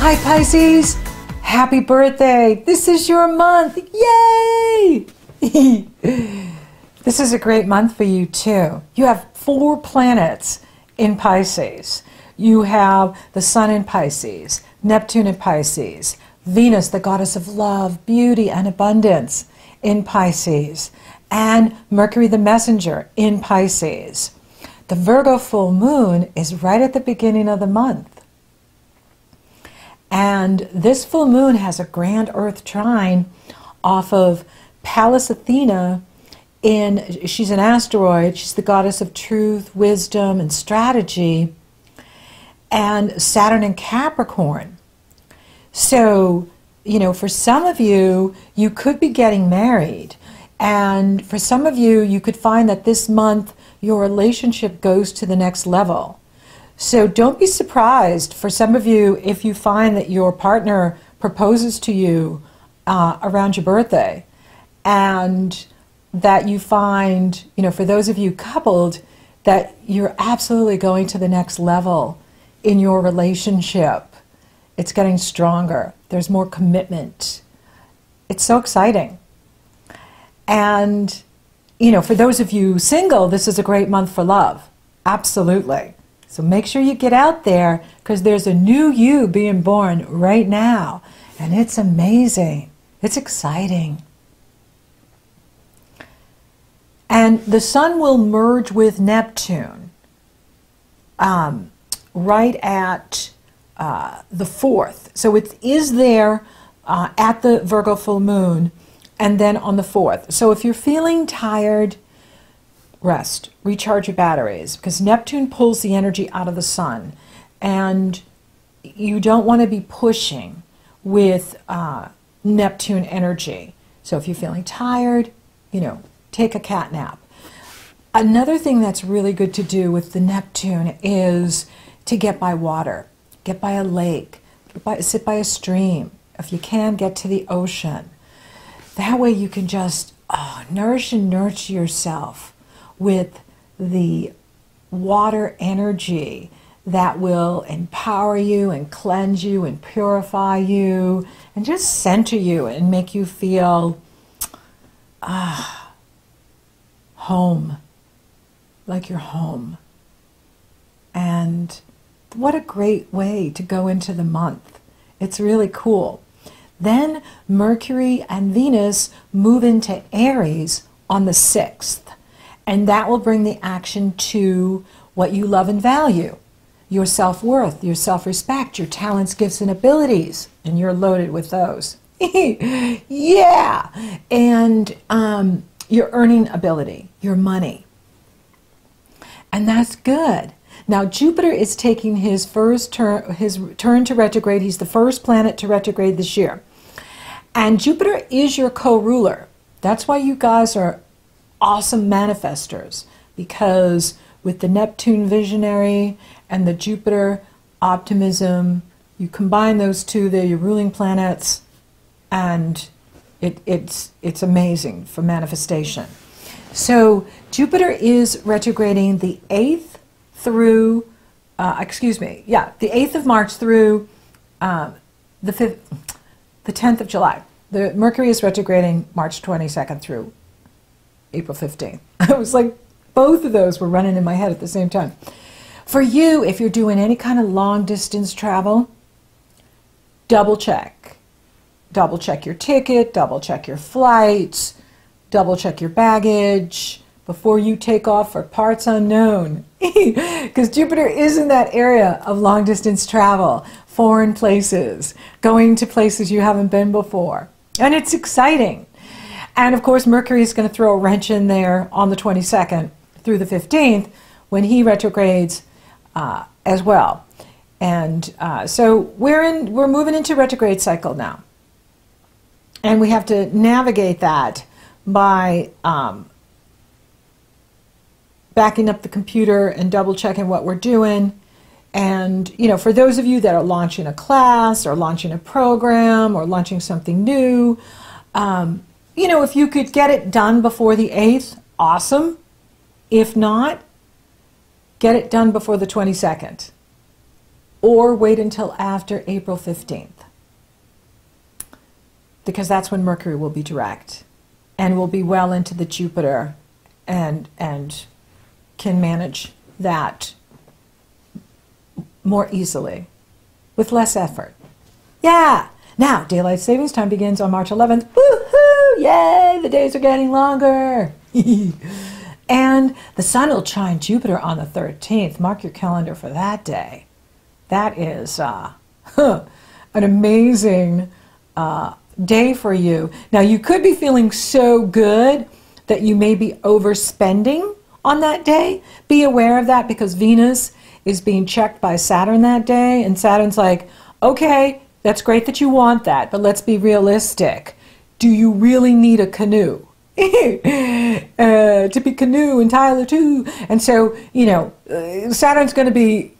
Hi Pisces, happy birthday. This is your month. Yay! This is a great month for you too. You have 4 planets in Pisces. You have the Sun in Pisces, Neptune in Pisces, Venus, the goddess of love, beauty, and abundance in Pisces, and Mercury the messenger in Pisces. The Virgo full moon is right at the beginning of the month. And this full moon has a grand earth trine off of Pallas Athena. She's an asteroid. She's the goddess of truth, wisdom, and strategy. And Saturn in Capricorn. So, you know, for some of you, you could be getting married. And for some of you, you could find that this month your relationship goes to the next level. So don't be surprised for some of you if you find that your partner proposes to you around your birthday, and that you find, you know, for those of you coupled, that you're absolutely going to the next level in your relationship. It's getting stronger. There's more commitment. It's so exciting. And, you know, for those of you single, this is a great month for love. Absolutely. So make sure you get out there, because there's a new you being born right now. And it's amazing. It's exciting. And the Sun will merge with Neptune right at the 4th. So it is there at the Virgo full moon, and then on the 4th. So if you're feeling tired, rest, recharge your batteries, because Neptune pulls the energy out of the Sun, and you don't want to be pushing with Neptune energy. So if you're feeling tired, you know, take a cat nap. Another thing that's really good to do with the Neptune is to get by water, get by a lake, sit by a stream. If you can, get to the ocean. That way you can just nourish and nurture yourself with the water energy that will empower you and cleanse you and purify you and just center you and make you feel home, like you're home. And what a great way to go into the month. It's really cool. Then Mercury and Venus move into Aries on the 6th. And that will bring the action to what you love and value, your self-worth, your self-respect, your talents, gifts, and abilities. And you're loaded with those. Yeah! And your earning ability, your money. And that's good. Now Jupiter is taking his turn to retrograde. He's the first planet to retrograde this year. And Jupiter is your co-ruler. That's why you guys are awesome manifestors, because with the Neptune visionary and the Jupiter optimism, you combine those two, they're your ruling planets, and it's amazing for manifestation. So Jupiter is retrograding the 8th through, the 8th of March through the 10th of July. The Mercury is retrograding March 22nd through April 15th. I was like, both of those were running in my head at the same time. For you, if you're doing any kind of long distance travel, double check. Double check your ticket, double check your flights, double check your baggage before you take off for parts unknown. Because Jupiter is in that area of long distance travel, foreign places, going to places you haven't been before. And it's exciting. And of course, Mercury is going to throw a wrench in there on the 22nd through the 15th when he retrogrades as well. And so we're moving into retrograde cycle now. And we have to navigate that by backing up the computer and double checking what we're doing. And, you know, for those of you that are launching a class or launching a program or launching something new, you know, if you could get it done before the 8th, awesome. If not, get it done before the 22nd. or wait until after April 15th. Because that's when Mercury will be direct and will be well into the Jupiter and can manage that more easily with less effort. Yeah! Now, daylight savings time begins on March 11th. Woohoo! Yay! The days are getting longer. And the sun will trine Jupiter on the 13th. Mark your calendar for that day. That is an amazing day for you. Now, you could be feeling so good that you may be overspending on that day. Be aware of that because Venus is being checked by Saturn that day, and Saturn's like, okay, that's great that you want that, but let's be realistic. Do you really need a canoe? To be canoe and Tyler too. And so, you know, Saturn's going to be,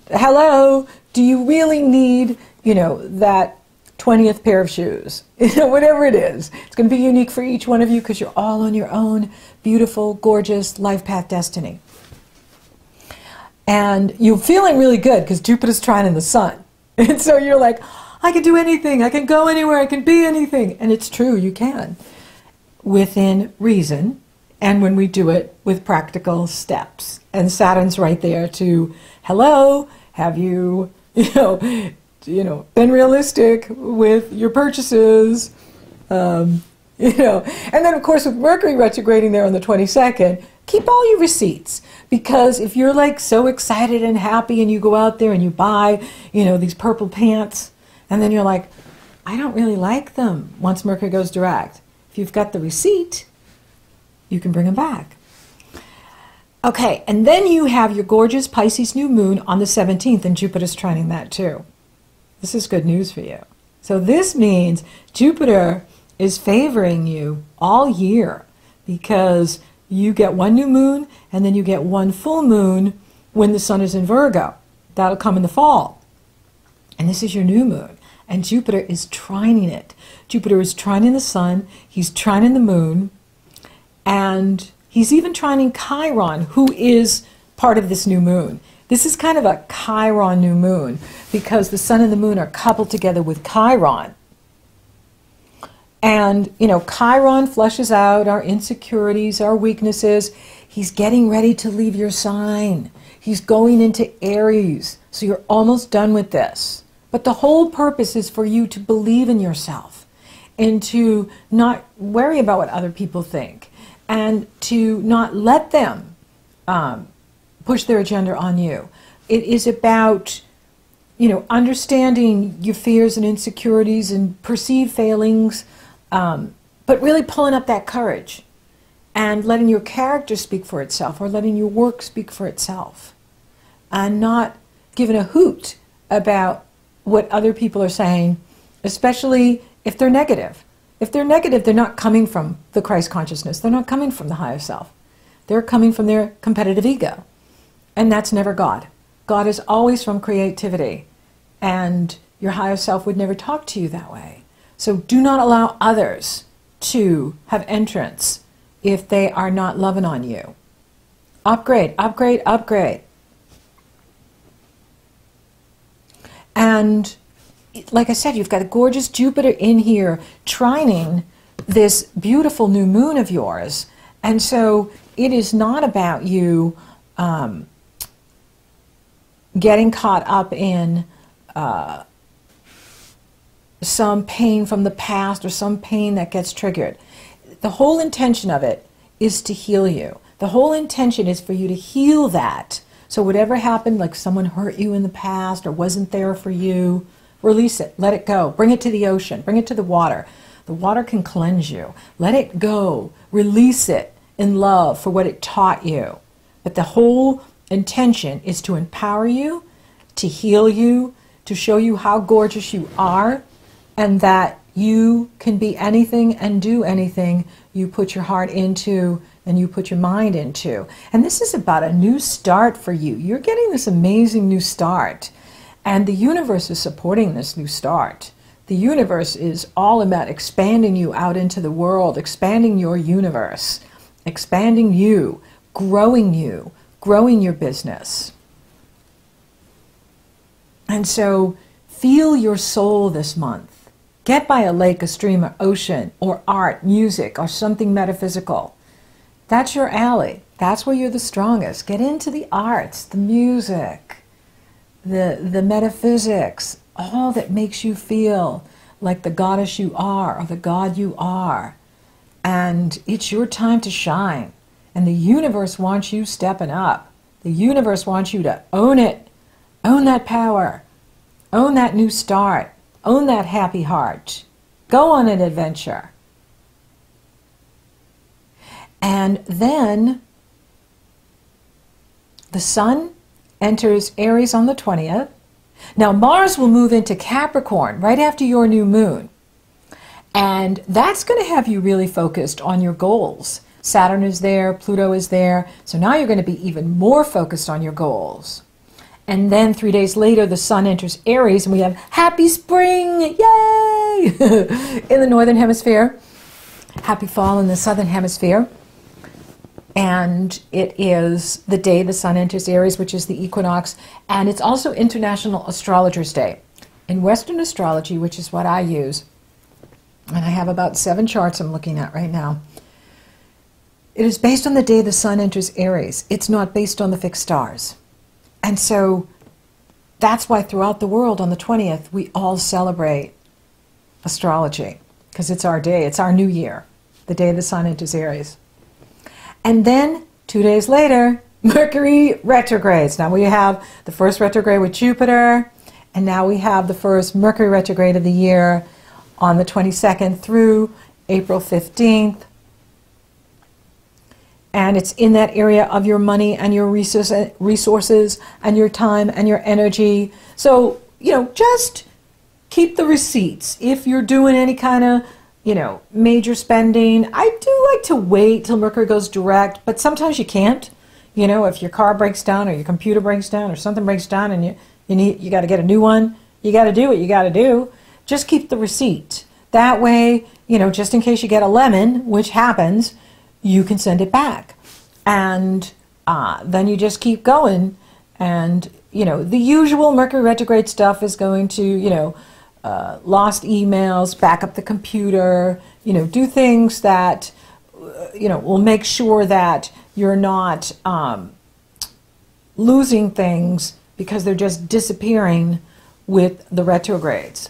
hello, do you really need, you know, that 20th pair of shoes? You know, whatever it is. It's going to be unique for each one of you because you're all on your own beautiful, gorgeous life path destiny. And you're feeling really good because Jupiter's trining the sun. And so you're like, I can do anything. I can go anywhere. I can be anything. And it's true, you can. Within reason, and when we do it with practical steps. And Saturn's right there to, hello, have you, been realistic with your purchases? And then of course with Mercury retrograding there on the 22nd, keep all your receipts, because if you're like so excited and happy and you go out there and you buy, these purple pants, and then you're like, I don't really like them once Mercury goes direct. If you've got the receipt, you can bring them back. Okay, and then you have your gorgeous Pisces new moon on the 17th, and Jupiter's trining that too. This is good news for you. So this means Jupiter is favoring you all year because you get one new moon and then you get one full moon when the sun is in Virgo. That'll come in the fall. And this is your new moon. And Jupiter is trining it. Jupiter is trining the sun, he's trining the moon, and he's even trining Chiron, who is part of this new moon. This is kind of a Chiron new moon because the sun and the moon are coupled together with Chiron. And, Chiron flushes out our insecurities, our weaknesses. He's getting ready to leave your sign. He's going into Aries. So you're almost done with this. But the whole purpose is for you to believe in yourself and to not worry about what other people think and to not let them push their agenda on you. It is about, understanding your fears and insecurities and perceived failings, but really pulling up that courage and letting your character speak for itself or letting your work speak for itself and not giving a hoot about what other people are saying, especially if they're negative. If they're negative, they're not coming from the Christ consciousness. They're not coming from the higher self. They're coming from their competitive ego. And that's never God. God is always from creativity. And your higher self would never talk to you that way. So do not allow others to have entrance if they are not loving on you. Upgrade, upgrade, upgrade. And like I said, you've got a gorgeous Jupiter in here trining this beautiful new moon of yours. And so it is not about you getting caught up in some pain from the past or some pain that gets triggered. The whole intention of it is to heal you. The whole intention is for you to heal that. So whatever happened, like someone hurt you in the past or wasn't there for you, release it, let it go, bring it to the ocean, bring it to the water. The water can cleanse you. Let it go, release it in love for what it taught you. But the whole intention is to empower you, to heal you, to show you how gorgeous you are, and that you can be anything and do anything you put your heart into and you put your mind into. And this is about a new start for you. You're getting this amazing new start. And the universe is supporting this new start. The universe is all about expanding you out into the world, expanding your universe, expanding you, growing your business. And so feel your soul this month. Get by a lake, a stream, or ocean, or art, music, or something metaphysical. That's your alley. That's where you're the strongest. Get into the arts, the music, the metaphysics, all that makes you feel like the goddess you are or the god you are. And it's your time to shine. And the universe wants you stepping up. The universe wants you to own it. Own that power. Own that new start. Own that happy heart. Go on an adventure. And then the sun enters Aries on the 20th. Now Mars will move into Capricorn right after your new moon. And that's going to have you really focused on your goals. Saturn is there, Pluto is there. So now you're going to be even more focused on your goals. And then 3 days later, the sun enters Aries, and we have happy spring, yay! In the northern hemisphere. Happy fall in the southern hemisphere. And it is the day the sun enters Aries, which is the equinox. And it's also International Astrologers' Day. In Western astrology, which is what I use, and I have about 7 charts I'm looking at right now, it is based on the day the sun enters Aries. It's not based on the fixed stars. And so that's why throughout the world on the 20th, we all celebrate astrology, because it's our day, it's our new year, the day the sun enters Aries. And then 2 days later, Mercury retrogrades. Now we have the first retrograde with Jupiter, and now we have the first Mercury retrograde of the year on the 22nd through April 15th. And it's in that area of your money and your resources and your time and your energy. So, just keep the receipts. If you're doing any kind of, major spending, I do like to wait till Mercury goes direct, but sometimes you can't. If your car breaks down or your computer breaks down or something breaks down and you got to get a new one, you got to do what you got to do. Just keep the receipt. That way, just in case you get a lemon, which happens, you can send it back. And then you just keep going. And, the usual Mercury retrograde stuff is going to, lost emails, back up the computer, do things that, will make sure that you're not losing things because they're just disappearing with the retrogrades.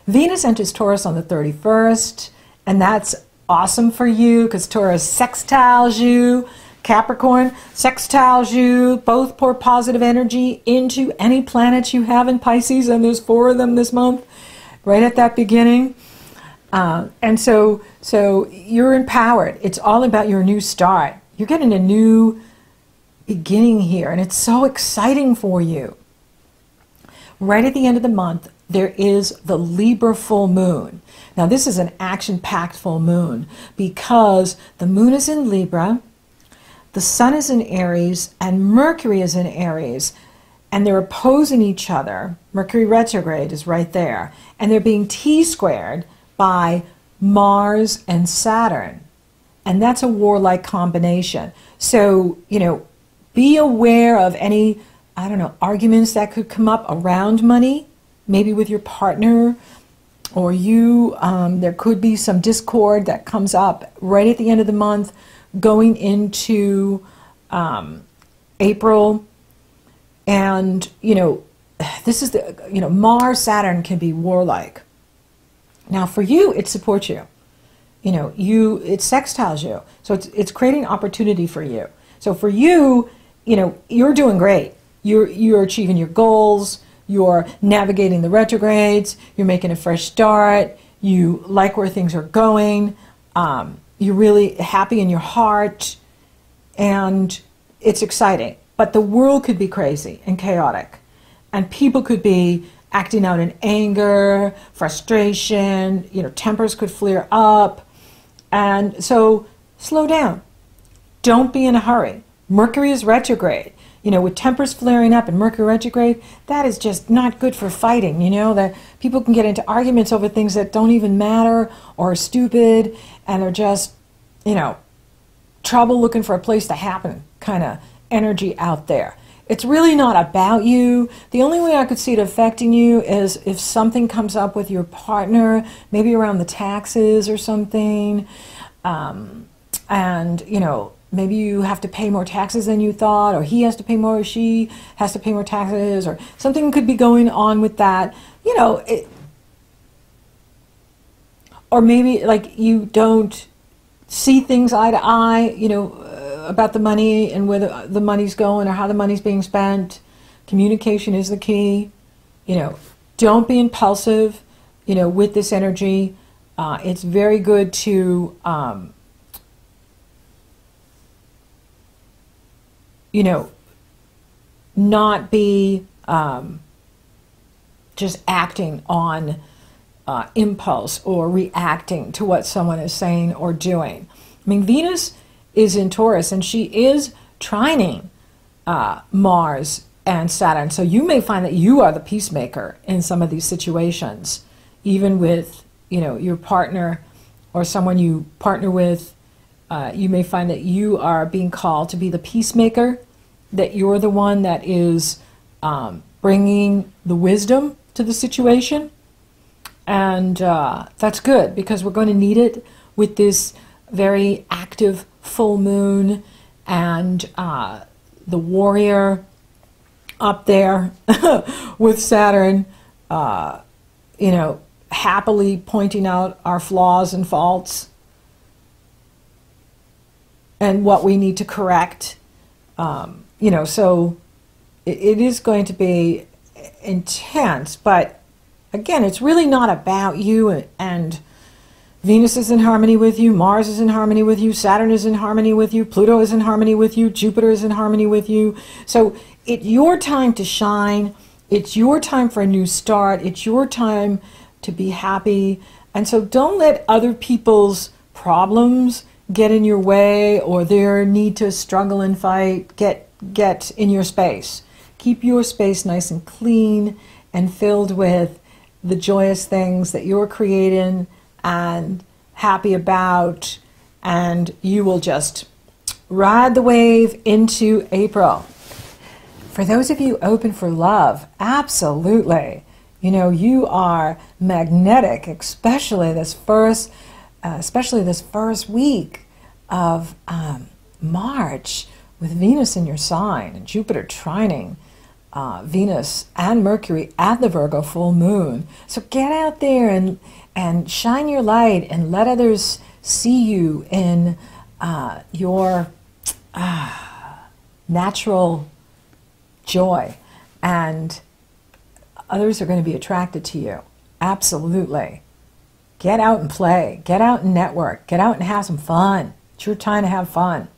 Venus enters Taurus on the 31st, and that's awesome for you because Taurus sextiles you. Capricorn sextiles you. Both pour positive energy into any planets you have in Pisces, and there's 4 of them this month, right at that beginning. And so you're empowered. It's all about your new start. You're getting a new beginning here, and it's so exciting for you. Right at the end of the month, there is the Libra full moon. Now this is an action-packed full moon because the moon is in Libra, the sun is in Aries, and Mercury is in Aries, and they're opposing each other. Mercury retrograde is right there, and they're being T-squared by Mars and Saturn, and that's a warlike combination. So, be aware of any, arguments that could come up around money, maybe with your partner or you. There could be some discord that comes up right at the end of the month going into April. And, this is the, Mars, Saturn can be warlike. Now for you, it supports you. It sextiles you. So it's creating opportunity for you. So for you, you're doing great. You're achieving your goals. You're navigating the retrogrades. You're making a fresh start. You like where things are going. You're really happy in your heart. And it's exciting. But the world could be crazy and chaotic. And people could be acting out in anger, frustration. Tempers could flare up. And so slow down. Don't be in a hurry. Mercury is retrograde. With tempers flaring up and Mercury retrograde, that is just not good for fighting, that people can get into arguments over things that don't even matter or are stupid, and they're just, trouble looking for a place to happen kind of energy out there. it's really not about you. The only way I could see it affecting you is if something comes up with your partner, maybe around the taxes or something. And, you know, maybe you have to pay more taxes than you thought, or he has to pay more, or she has to pay more taxes, or something could be going on with that. You know, or maybe like you don't see things eye to eye, you know, about the money and where the money's going or how the money's being spent. Communication is the key. You know, don't be impulsive, you know, with this energy. It's very good to, you know, not be just acting on impulse or reacting to what someone is saying or doing. I mean, Venus is in Taurus, and she is trining Mars and Saturn. So you may find that you are the peacemaker in some of these situations, even with, you know, your partner or someone you partner with. You may find that you are being called to be the peacemaker, that you're the one that is bringing the wisdom to the situation. And that's good, because we're going to need it with this very active full moon and the warrior up there with Saturn, you know, happily pointing out our flaws and faults and what we need to correct. You know, so it is going to be intense, but again, it's really not about you. And Venus is in harmony with you, Mars is in harmony with you, Saturn is in harmony with you, Pluto is in harmony with you, Jupiter is in harmony with you. So it's your time to shine. It's your time for a new start. It's your time to be happy. And so don't let other people's problems get in your way, or their need to struggle and fight get in your space. Keep your space nice and clean and filled with the joyous things that you're creating and happy about, and you will just ride the wave into April. For those of you open for love, absolutely. You know, you are magnetic, especially this first week of March, with Venus in your sign and Jupiter trining Venus and Mercury at the Virgo full moon. So get out there and shine your light and let others see you in your natural joy, and others are going to be attracted to you. Absolutely. Get out and play. Get out and network. Get out and have some fun. It's your time to have fun.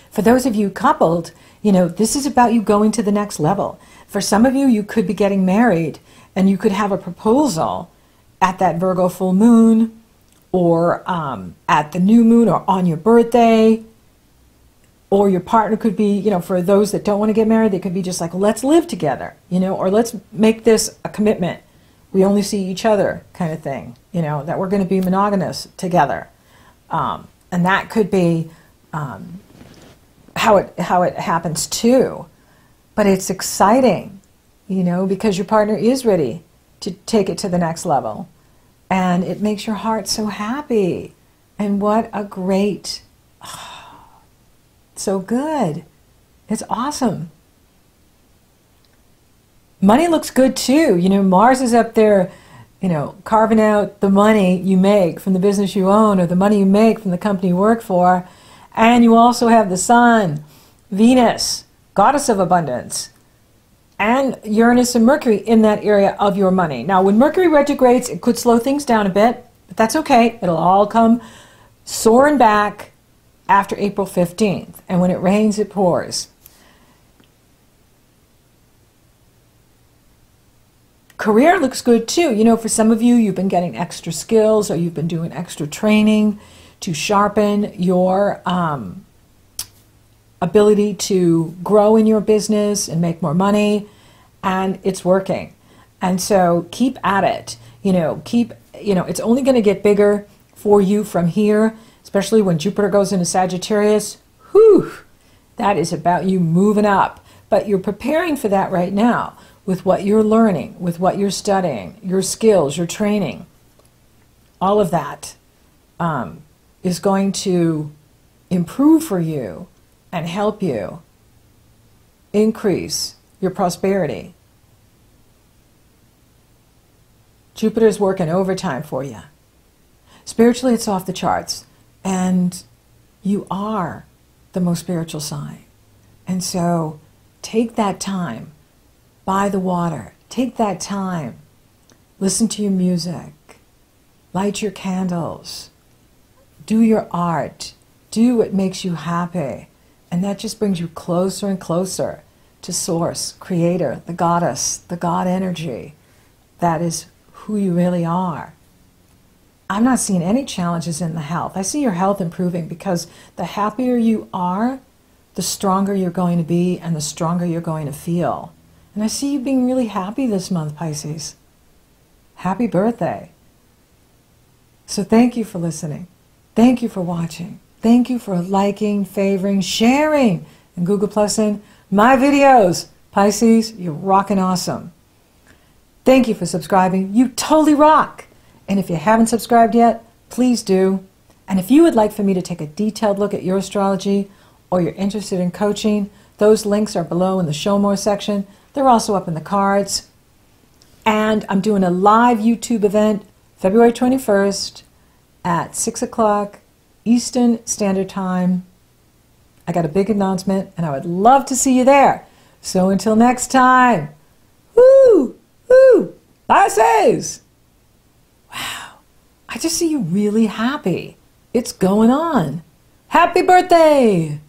For those of you coupled, you know, this is about you going to the next level. For some of you, you could be getting married, and you could have a proposal at that Virgo full moon, or at the new moon, or on your birthday. Or your partner could be, you know, for those that don't want to get married, they could be just like, let's live together, you know, or let's make this a commitment. We only see each other kind of thing, you know, that we're going to be monogamous together. And that could be how it happens too. But it's exciting, you know, because your partner is ready to take it to the next level. And it makes your heart so happy. And what a great, so good. It's awesome. Money looks good too. You know, Mars is up there, you know, carving out the money you make from the business you own, or the money you make from the company you work for. And you also have the Sun, Venus, goddess of abundance, and Uranus and Mercury in that area of your money. Now, when Mercury retrogrades, it could slow things down a bit, but that's okay. It'll all come soaring back after April 15th. And when it rains, it pours. Career looks good too. You know, for some of you, you've been getting extra skills, or you've been doing extra training to sharpen your ability to grow in your business and make more money, and it's working. And so keep at it. You know, it's only going to get bigger for you from here, especially when Jupiter goes into Sagittarius. Whew, that is about you moving up. But you're preparing for that right now with what you're learning, with what you're studying, your skills, your training. All of that is going to improve for you and help you increase your prosperity. Jupiter's working overtime for you. Spiritually, it's off the charts. And you are the most spiritual sign. And so take that time by the water. Take that time. Listen to your music. Light your candles. Do your art. Do what makes you happy. And that just brings you closer and closer to Source, Creator, the Goddess, the God energy. That is who you really are. I'm not seeing any challenges in the health. I see your health improving because the happier you are, the stronger you're going to be and the stronger you're going to feel. And I see you being really happy this month, Pisces. Happy birthday. So thank you for listening. Thank you for watching. Thank you for liking, favoring, sharing, and Google Plusing my videos. Pisces, you're rocking awesome. Thank you for subscribing. You totally rock. And if you haven't subscribed yet, please do. And if you would like for me to take a detailed look at your astrology or you're interested in coaching, those links are below in the Show More section. They're also up in the cards. And I'm doing a live YouTube event February 21st at 6 o'clock Eastern Standard Time. I got a big announcement and I would love to see you there. So until next time, woo, woo, Pisces. Wow, I just see you really happy. It's going on. Happy birthday!